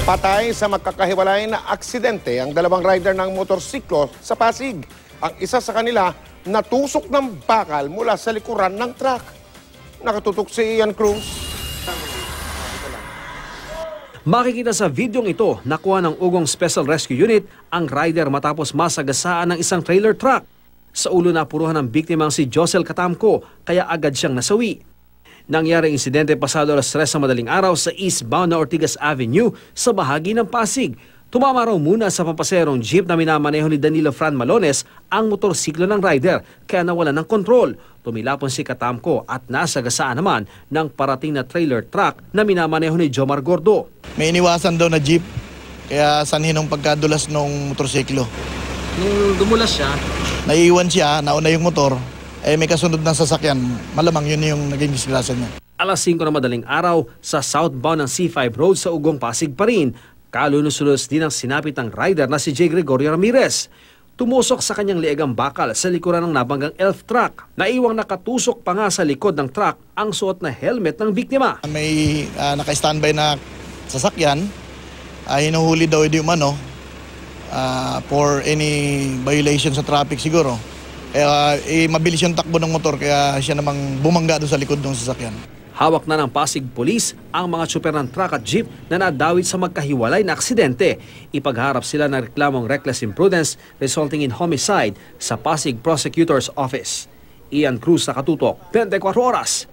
Patay sa magkakahiwalay na aksidente ang dalawang rider ng motorsiklo sa Pasig. Ang isa sa kanila natusok ng bakal mula sa likuran ng truck. Nakatutok si Ian Cruz. Makikita sa videong ito, nakuha ng Ugong Special Rescue Unit ang rider matapos masagasaan ng isang trailer truck. Sa ulo na puruhan ng biktimang si Josel Katamco, kaya agad siyang nasawi. Nangyari ang insidente pasado alas 3 sa madaling araw sa eastbound na Ortigas Avenue sa bahagi ng Pasig. Tumama raw muna sa pampaserong jeep na minamaneho ni Danilo Fran Malones ang motorsiklo ng rider kaya nawala ng kontrol. Tumilapon si Katamco at nasagasaan naman ng parating na trailer truck na minamaneho ni Jomar Gordo. May iniwasan daw na jeep kaya sanhin ng pagkadulas ng motorsiklo. Nung dumulas siya, Naiiwan siya, nauna yung motor, may kasunod ng sasakyan, malamang yun yung naging disgrasya niya. Alas 5 na madaling araw sa southbound ng C5 Road sa Ugong Pasig pa rin. Kalunos-lunos din ang sinapit ng rider na si J. Gregorio Ramirez. Tumusok sa kanyang leegang bakal sa likuran ng nabanggang elf truck. Naiwang nakatusok pa nga sa likod ng truck ang suot na helmet ng biktima. May naka-standby na sasakyan, hinuhuli daw yung for any violation sa traffic siguro. Kaya mabilis yung takbo ng motor kaya siya namang bumangga doon sa likod ng sasakyan. Hawak na ng Pasig Police ang mga tsuper ng truck at jeep na nadawit sa magkahiwalay na aksidente. Ipagharap sila ng reklamong reckless imprudence resulting in homicide sa Pasig Prosecutor's Office. Ian Cruz, Nakatutok, 24 Oras.